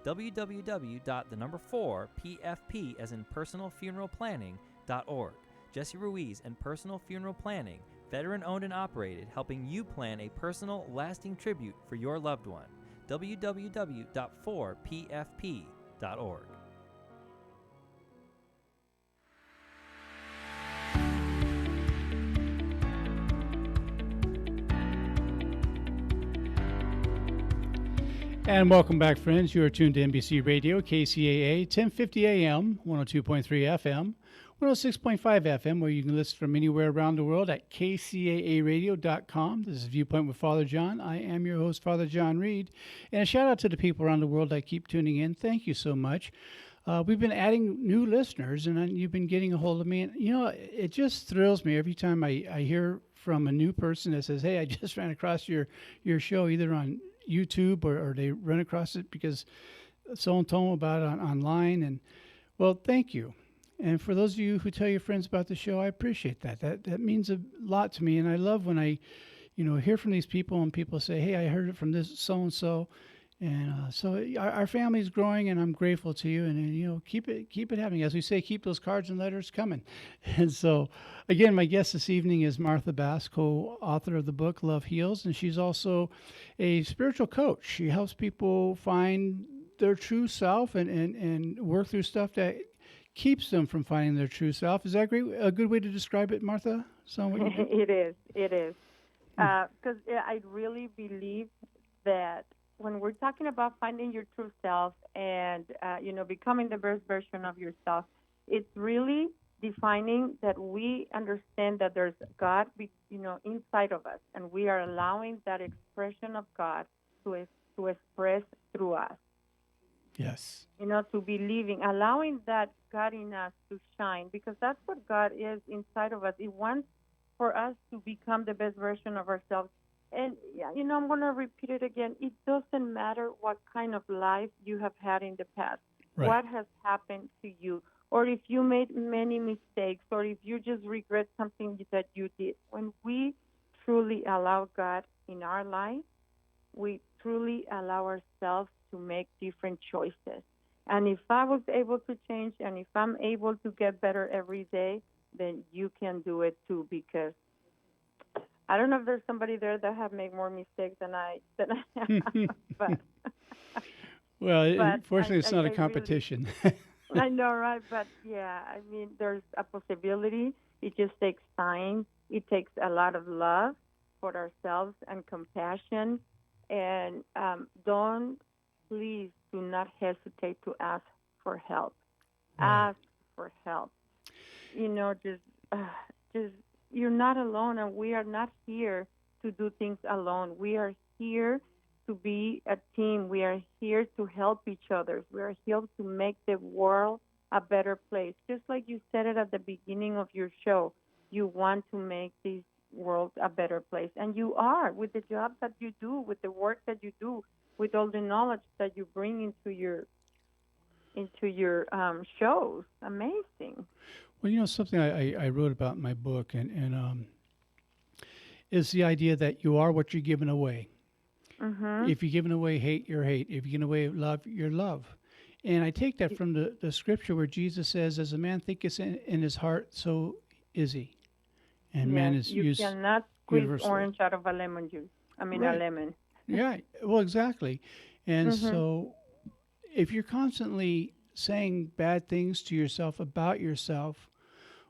[SPEAKER 5] www.4pfp as in personalfuneralplanning.org. Jesse Ruiz and Personal Funeral Planning, veteran-owned and operated, helping you plan a personal, lasting tribute for your loved one. www.4pfp.org.
[SPEAKER 3] And welcome back, friends. You are tuned to NBC Radio, KCAA, 1050 AM, 102.3 FM, 106.5 FM, where you can listen from anywhere around the world at kcaaradio.com. This is Viewpoint with Father John. I am your host, Father John Reed. And a shout out to the people around the world that keep tuning in. Thank you so much. We've been adding new listeners, and you've been getting a hold of me. And, you know, it just thrills me every time I hear from a new person that says, hey, I just ran across your show either on YouTube or they run across it because someone told them about it online. And, well, thank you. And for those of you who tell your friends about the show, I appreciate that. That means a lot to me. And I love when I, hear from these people and people say, hey, I heard it from this so-and-so. And so our family is growing, and I'm grateful to you. And keep it happening. As we say, keep those cards and letters coming. And so, again, my guest this evening is Martha Bass, co-author of the book Love Heals, and she's also a spiritual coach. She helps people find their true self and work through stuff that keeps them from finding their true self. Is that a good way to describe it, Martha? So what you do?
[SPEAKER 1] It is. It is. Because I really believe that when we're talking about finding your true self and becoming the best version of yourself, it's really defining that we understand that there's God, inside of us, and we are allowing that expression of God to express through us.
[SPEAKER 3] Yes.
[SPEAKER 1] To be living, allowing that God in us to shine, because that's what God is inside of us. He wants for us to become the best version of ourselves. And, I'm going to repeat it again. It doesn't matter what kind of life you have had in the past,
[SPEAKER 3] Right.
[SPEAKER 1] what has happened to you, or if you made many mistakes, or if you just regret something that you did. When we truly allow God in our life, we truly allow ourselves to make different choices. And if I was able to change, and if I'm able to get better every day, then you can do it too. Because I don't know if there's somebody there that have made more mistakes than I have, but
[SPEAKER 3] Well,
[SPEAKER 1] but
[SPEAKER 3] fortunately, it's not a
[SPEAKER 1] really,
[SPEAKER 3] competition.
[SPEAKER 1] I know, right? But yeah, I mean, there's a possibility. It just takes time. It takes a lot of love for ourselves and compassion. And please do not hesitate to ask for help.
[SPEAKER 3] Right.
[SPEAKER 1] Ask for help. Just you're not alone, and we are not here to do things alone. We are here to be a team. We are here to help each other. We are here to make the world a better place. Just like you said it at the beginning of your show, you want to make this world a better place, and you are, with the job that you do, with the work that you do, with all the knowledge that you bring into your shows. Amazing.
[SPEAKER 3] Well, something I wrote about in my book and is the idea that you are what you're giving away.
[SPEAKER 1] Mm-hmm.
[SPEAKER 3] If you're giving away hate, you're hate. If you're giving away love, you're love. And I take that from the scripture where Jesus says, as a man thinketh in his heart, so is he. And
[SPEAKER 1] Yes,
[SPEAKER 3] man is
[SPEAKER 1] you
[SPEAKER 3] used
[SPEAKER 1] cannot squeeze
[SPEAKER 3] universally.
[SPEAKER 1] orange out of a lemon juice. I mean,
[SPEAKER 3] Right.
[SPEAKER 1] a lemon.
[SPEAKER 3] Yeah, well, exactly. And
[SPEAKER 1] Mm-hmm.
[SPEAKER 3] so if you're constantly saying bad things to yourself about yourself,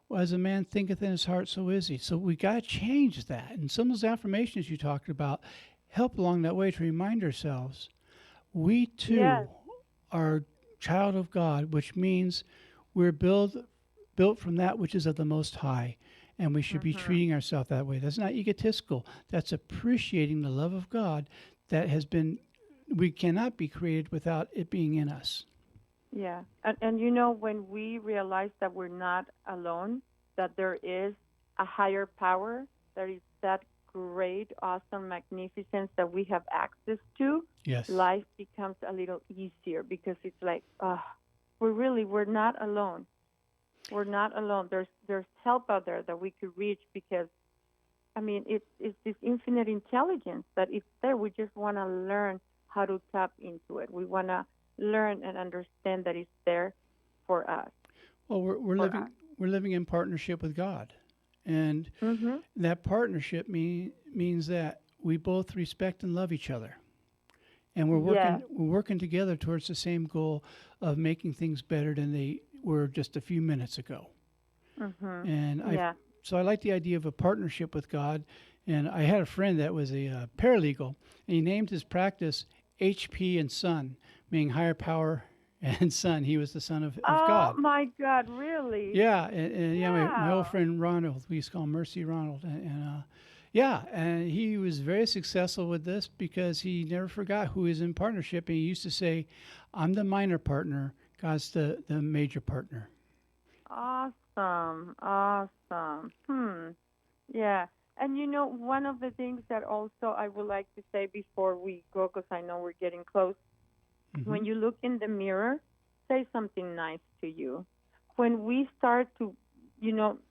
[SPEAKER 3] well, as a man thinketh in his heart, so is he. So we got to change that. And some of those affirmations you talked about help along that way to remind ourselves we too
[SPEAKER 1] Yes.
[SPEAKER 3] are child of God, which means we're built from that which is of the Most High. And we should be
[SPEAKER 1] Mm-hmm.
[SPEAKER 3] treating ourselves that way. That's not egotistical. That's appreciating the love of God that has been, we cannot be created without it being in us.
[SPEAKER 1] Yeah. And when we realize that we're not alone, that there is a higher power, there is that great, awesome magnificence that we have access to,
[SPEAKER 3] Yes.
[SPEAKER 1] life becomes a little easier, because it's like, we're not alone. We're not alone. There's help out there that we could reach, because, I mean, it's this infinite intelligence that it's there. We just want to learn how to tap into it. We want to learn and understand that it's there for us.
[SPEAKER 3] Well, we're living in partnership with God, and
[SPEAKER 1] Mm-hmm.
[SPEAKER 3] that partnership means that we both respect and love each other, and
[SPEAKER 1] Yeah.
[SPEAKER 3] we're working together towards the same goal of making things better than they were just a few minutes ago.
[SPEAKER 1] Mm-hmm.
[SPEAKER 3] And
[SPEAKER 1] Yeah.
[SPEAKER 3] so I like the idea of a partnership with God. And I had a friend that was a paralegal, and he named his practice HP and Son, meaning higher power and son. He was the son of God.
[SPEAKER 1] Oh my God! Really?
[SPEAKER 3] Yeah, and yeah, my old
[SPEAKER 1] Wow.
[SPEAKER 3] friend Ronald, we used to call him Mercy Ronald, and yeah, and he was very successful with this because he never forgot who he's in partnership, and he used to say, "I'm the minor partner, God's the major partner."
[SPEAKER 1] Awesome. Awesome. Yeah. And one of the things that also I would like to say before we go, because I know we're getting close,
[SPEAKER 3] Hmm.
[SPEAKER 1] when you look in the mirror, say something nice to you. When we start to,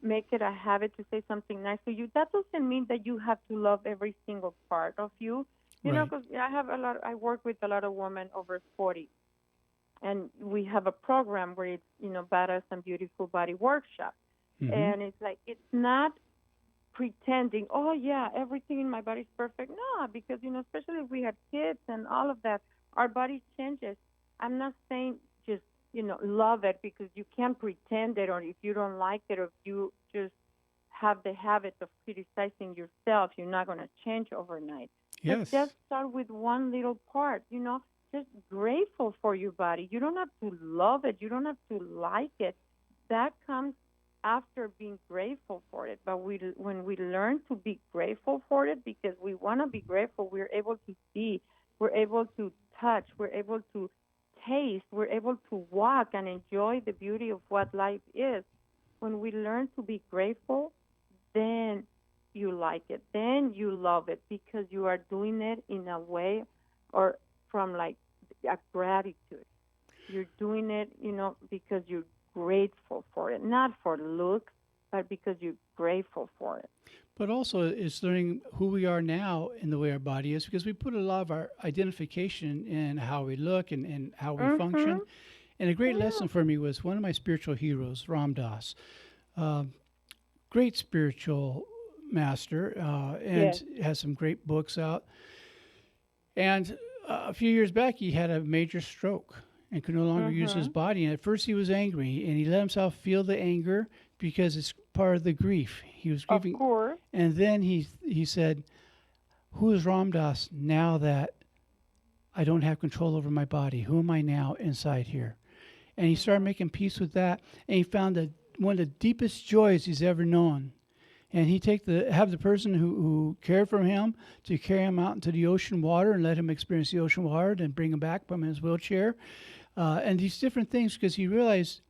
[SPEAKER 1] make it a habit to say something nice to you, that doesn't mean that you have to love every single part of you.
[SPEAKER 3] Right.
[SPEAKER 1] Because I work with a lot of women over 40, and we have a program where it's, Badass and Beautiful Body Workshop.
[SPEAKER 3] Hmm.
[SPEAKER 1] And it's like, it's not pretending, oh yeah, everything in my body is perfect. No, because especially if we have kids and all of that, our body changes. I'm not saying just love it, because you can't pretend it, or if you don't like it, or if you just have the habit of criticizing yourself, you're not going to change overnight. But
[SPEAKER 3] Yes.
[SPEAKER 1] just start with one little part, just grateful for your body. You don't have to love it. You don't have to like it. That comes after being grateful for it. But when we learn to be grateful for it, because we want to be grateful, we're able to see, we're able to touch, we're able to taste, we're able to walk and enjoy the beauty of what life is. When we learn to be grateful, then you like it, then you love it, because you are doing it in a way, or from like a gratitude. You're doing it, because you're grateful for it, not for looks, but because you're grateful for it.
[SPEAKER 3] But also, it's learning who we are now in the way our body is, because we put a lot of our identification in how we look and how we function. And a great lesson for me was one of my spiritual heroes, Ram Dass. Great spiritual master, and
[SPEAKER 1] Yes.
[SPEAKER 3] has some great books out. And a few years back, he had a major stroke and could no longer use his body. And at first, he was angry, and he let himself feel the anger because it's part of the grief. He was
[SPEAKER 1] Of
[SPEAKER 3] grieving.
[SPEAKER 1] course.
[SPEAKER 3] And then he said, "Who is Ram Dass now that I don't have control over my body? Who am I now inside here?" And he started making peace with that, and he found that one of the deepest joys he's ever known. And he have the person who cared for him to carry him out into the ocean water and let him experience the ocean water, and bring him back from his wheelchair, and these different things, because he realized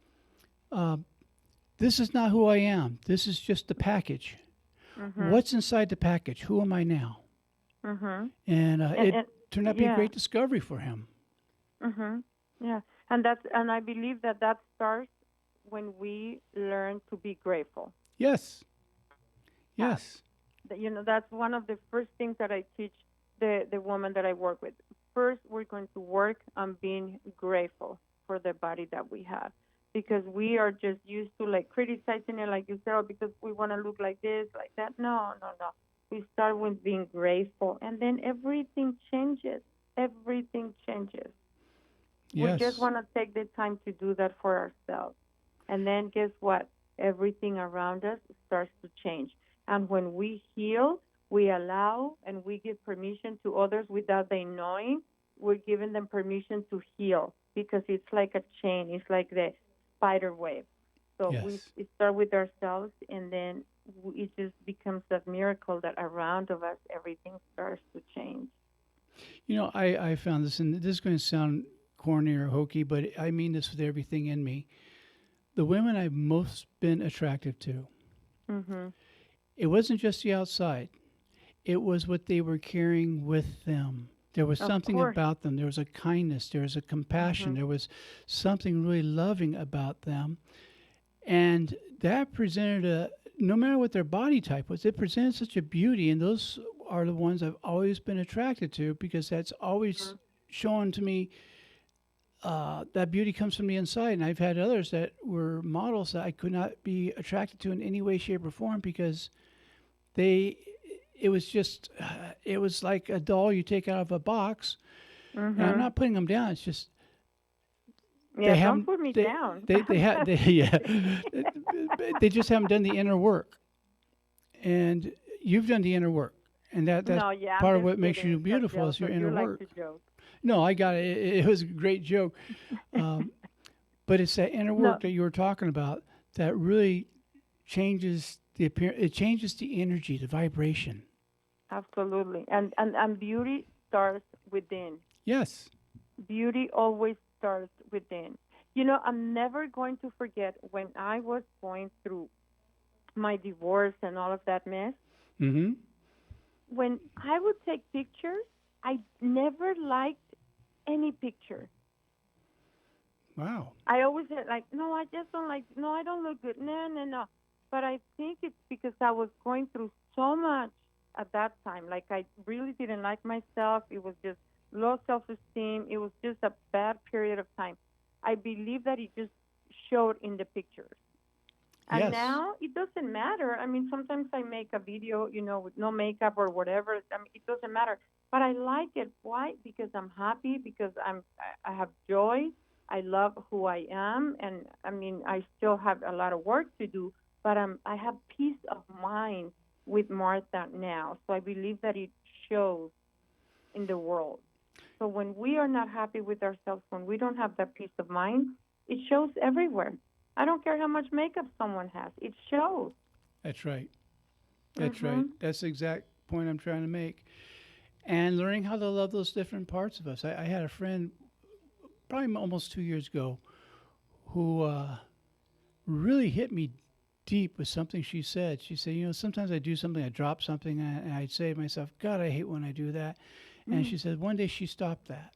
[SPEAKER 3] this is not who I am. This is just the package. What's inside the package? Who am I now? And it turned out to be a great discovery for him.
[SPEAKER 1] Yeah, and I believe that starts when we learn to be grateful.
[SPEAKER 3] Yes. Yes.
[SPEAKER 1] That's one of the first things that I teach the woman that I work with. First, we're going to work on being grateful for the body that we have, because we are just used to like criticizing it, like you said, "Oh, because we want to look like this, like that." No, no, no. We start with being grateful, and then everything changes. Everything changes. We just
[SPEAKER 3] Yes.
[SPEAKER 1] want to take the time to do that for ourselves. And then guess what? Everything around us starts to change. And when we heal, we allow and we give permission to others without they knowing. We're giving them permission to heal, because it's like a chain. It's like the spider web. So we
[SPEAKER 3] Yes.
[SPEAKER 1] start with ourselves, and then it just becomes that miracle that around of us, everything starts to change.
[SPEAKER 3] I found this, and this is going to sound corny or hokey, but I mean this with everything in me. The women I've most been attracted to, it wasn't just the outside. It was what they were carrying with them. There was
[SPEAKER 1] Of
[SPEAKER 3] something
[SPEAKER 1] course.
[SPEAKER 3] about them. There was a kindness. There was a compassion. There was something really loving about them. And that presented no matter what their body type was, it presented such a beauty. And those are the ones I've always been attracted to, because that's always shown to me that beauty comes from the inside. And I've had others that were models that I could not be attracted to in any way, shape, or form, because it was just, it was like a doll you take out of a box. And I'm not putting them down. It's just,
[SPEAKER 1] Yeah,
[SPEAKER 3] they
[SPEAKER 1] don't
[SPEAKER 3] haven't,
[SPEAKER 1] put me
[SPEAKER 3] they,
[SPEAKER 1] down.
[SPEAKER 3] yeah, they just haven't done the inner work. And you've done the inner work. And that's
[SPEAKER 1] No, yeah, I'm
[SPEAKER 3] part of
[SPEAKER 1] just
[SPEAKER 3] what makes
[SPEAKER 1] kidding.
[SPEAKER 3] you
[SPEAKER 1] It's a
[SPEAKER 3] beautiful
[SPEAKER 1] joke,
[SPEAKER 3] is your
[SPEAKER 1] but
[SPEAKER 3] inner
[SPEAKER 1] you like
[SPEAKER 3] work.
[SPEAKER 1] to joke.
[SPEAKER 3] No, I got it. It was a great joke. But it's that inner
[SPEAKER 1] No,
[SPEAKER 3] work that you were talking about that really changes the appearance. It changes the energy, the vibration.
[SPEAKER 1] absolutely. And beauty starts within.
[SPEAKER 3] Yes.
[SPEAKER 1] Beauty always starts within. I'm never going to forget when I was going through my divorce and all of that mess.
[SPEAKER 3] Mm-hmm.
[SPEAKER 1] When I would take pictures, I never liked any picture.
[SPEAKER 3] Wow.
[SPEAKER 1] I always said, like, no, I just don't like, no, I don't look good. No, no, no. But I think it's because I was going through so much at that time. Like, I really didn't like myself. It was just low self-esteem. It was just a bad period of time. I believe that it just showed in the pictures. And
[SPEAKER 3] Yes.
[SPEAKER 1] now it doesn't matter. I mean, sometimes I make a video, with no makeup or whatever. I mean, it doesn't matter. But I like it. Why? Because I'm happy. Because I have joy. I love who I am, and I mean, I still have a lot of work to do, but I have peace of mind with Martha now. So I believe that it shows in the world. So when we are not happy with ourselves, when we don't have that peace of mind, it shows everywhere. I don't care how much makeup someone has, it shows.
[SPEAKER 3] That's right. That's right.
[SPEAKER 1] Mhm.
[SPEAKER 3] That's the exact point I'm trying to make. And learning how to love those different parts of us. I had a friend probably almost 2 years ago who really hit me deep with something she said. She said, you know, sometimes I do something, I drop something, and I'd say to myself, God, I hate when I do that. And she said, one day she stopped that.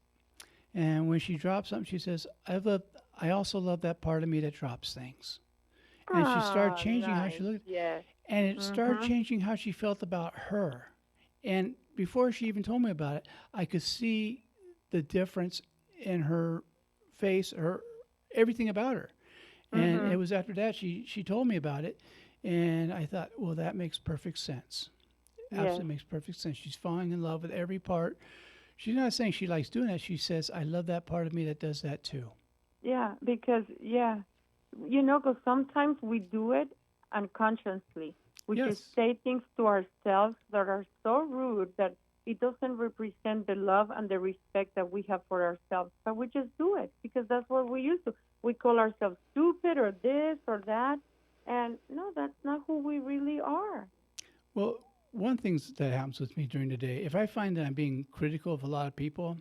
[SPEAKER 3] And when she dropped something, she says, I also love that part of me that drops things. And she started
[SPEAKER 1] Oh,
[SPEAKER 3] changing how she
[SPEAKER 1] nice.
[SPEAKER 3] looked.
[SPEAKER 1] Yes.
[SPEAKER 3] And it started
[SPEAKER 1] Mhm.
[SPEAKER 3] changing how she felt about her. And before she even told me about it, I could see the difference in her face, her everything about her. And it
[SPEAKER 1] Mhm.
[SPEAKER 3] was after that she told me about it, and I thought, well, that makes perfect sense.
[SPEAKER 1] Yes.
[SPEAKER 3] Absolutely makes perfect sense. She's falling in love with every part. She's not saying she likes doing that. She says, I love that part of me that does that too.
[SPEAKER 1] Yeah, because yeah, because sometimes we do it unconsciously. We just
[SPEAKER 3] Yes.
[SPEAKER 1] say things to ourselves that are so rude that it doesn't represent the love and the respect that we have for ourselves. But we just do it because that's what we used to. We call ourselves stupid or this or that, and no, that's not who we really are.
[SPEAKER 3] Well, one thing that happens with me during the day, if I find that I'm being critical of a lot of people,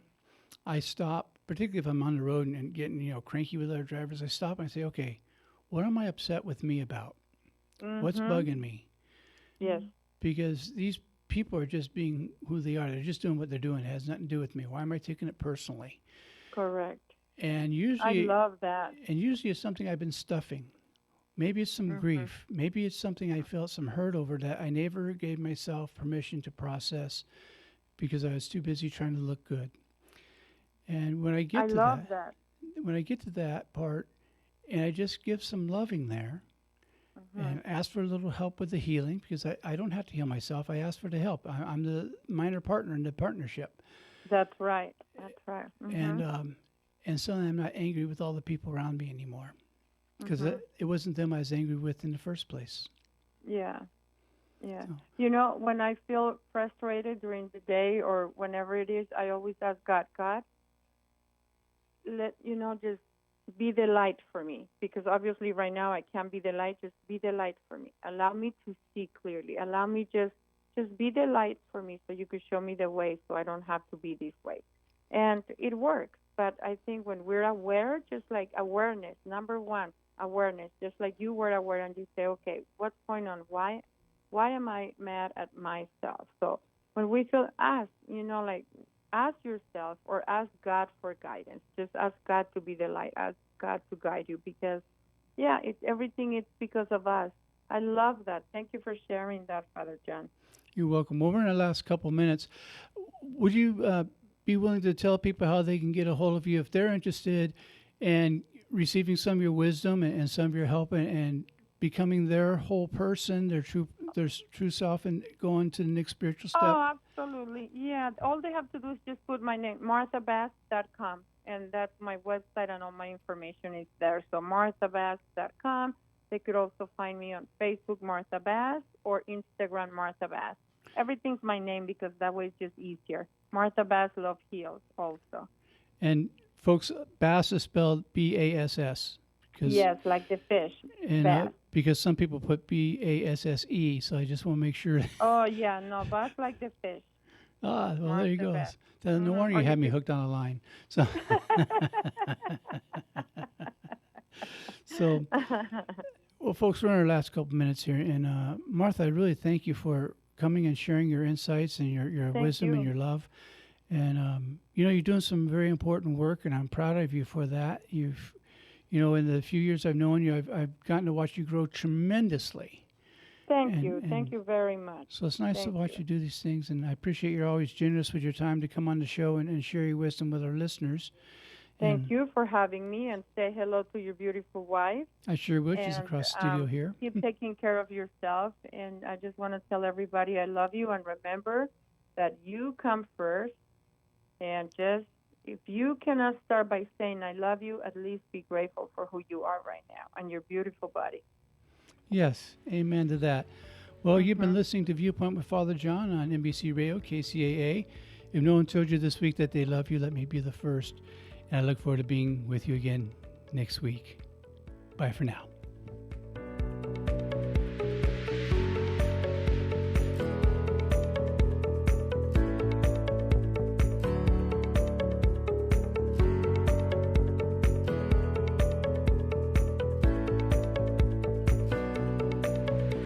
[SPEAKER 3] I stop, particularly if I'm on the road and getting, cranky with other drivers, I stop and I say, okay, what am I upset with me about? What's
[SPEAKER 1] Mhm.
[SPEAKER 3] bugging me?
[SPEAKER 1] Yes.
[SPEAKER 3] Because these people are just being who they are. They're just doing what they're doing. It has nothing to do with me. Why am I taking it personally?
[SPEAKER 1] Correct.
[SPEAKER 3] And
[SPEAKER 1] I
[SPEAKER 3] usually,
[SPEAKER 1] love that.
[SPEAKER 3] it's something I've been stuffing. Maybe it's some
[SPEAKER 1] Mhm.
[SPEAKER 3] grief. Maybe it's something I felt some hurt over that I never gave myself permission to process because I was too busy trying to look good. And
[SPEAKER 1] I love that.
[SPEAKER 3] when I get to that part, and I just give some loving there
[SPEAKER 1] Mhm.
[SPEAKER 3] and ask for a little help with the healing because I don't have to heal myself. I ask for the help. I'm the minor partner in the partnership.
[SPEAKER 1] That's right. That's right.
[SPEAKER 3] And
[SPEAKER 1] Mhm.
[SPEAKER 3] suddenly I'm not angry with all the people around me anymore because
[SPEAKER 1] Mhm.
[SPEAKER 3] it wasn't them I was angry with in the first place.
[SPEAKER 1] Yeah. Yeah.
[SPEAKER 3] So,
[SPEAKER 1] When I feel frustrated during the day or whenever it is, I always ask God, just be the light for me. Because obviously right now I can't be the light, just be the light for me. Allow me to see clearly. Allow me just be the light for me so you could show me the way so I don't have to be this way. And it works. But I think when we're aware, just like awareness, number one, awareness, just like you were aware and you say, okay, what's going on? Why am I mad at myself? So when we feel like ask yourself or ask God for guidance. Just ask God to be the light. Ask God to guide you because yeah, it's everything it's because of us. I love that. Thank you for sharing that, Father John.
[SPEAKER 3] you're welcome. Well, we're in the last couple of minutes. Would you be willing to tell people how they can get a hold of you if they're interested in receiving some of your wisdom and some of your help and becoming their whole person, their true self, and going to the next spiritual step?
[SPEAKER 1] Oh, absolutely. Yeah. All they have to do is just put my name, marthabass.com. And that's my website, and all my information is there. So, marthabass.com. They could also find me on Facebook, Martha Bass, or Instagram, Martha Bass. Everything's my name because that way it's just easier. Martha Bass Love Heals also.
[SPEAKER 3] And folks, Bass is spelled Bass because
[SPEAKER 1] Yes, like the fish,
[SPEAKER 3] and
[SPEAKER 1] bass.
[SPEAKER 3] because some people put Basse, so I just want to make sure.
[SPEAKER 1] Oh, yeah, no, bass like the fish.
[SPEAKER 3] Well, there you
[SPEAKER 1] Martha
[SPEAKER 3] go.
[SPEAKER 1] Bass.
[SPEAKER 3] No wonder
[SPEAKER 1] Or
[SPEAKER 3] you
[SPEAKER 1] you
[SPEAKER 3] had me
[SPEAKER 1] could.
[SPEAKER 3] hooked on a line. So, so well, folks, we're in our last couple minutes here, and Martha, I really thank you for coming and sharing your insights and your
[SPEAKER 1] Thank
[SPEAKER 3] wisdom and
[SPEAKER 1] you.
[SPEAKER 3] your love. And you're doing some very important work, and I'm proud of you for that. In the few years I've known you, I've gotten to watch you grow tremendously,
[SPEAKER 1] Thank
[SPEAKER 3] and
[SPEAKER 1] you. Thank
[SPEAKER 3] and
[SPEAKER 1] you very much.
[SPEAKER 3] so it's nice to
[SPEAKER 1] Thank
[SPEAKER 3] watch
[SPEAKER 1] you.
[SPEAKER 3] you do these things. And I appreciate you're always generous with your time to come on the show and share your wisdom with our listeners.
[SPEAKER 1] Thank
[SPEAKER 3] And
[SPEAKER 1] you for having me and say hello to your beautiful wife
[SPEAKER 3] I sure would. She's
[SPEAKER 1] and
[SPEAKER 3] across the studio here.
[SPEAKER 1] keep taking care of yourself. And I just want to tell everybody I love you and remember that you come first and just if you cannot start by saying I love you, at least be grateful for who you are right now and your beautiful body.
[SPEAKER 3] Yes, amen to that. Well, you've been listening to Viewpoint with Father John on NBC Radio, KCAA. If no one told you this week that they love you, let me be the first. And I look forward to being with you again next week. Bye for now.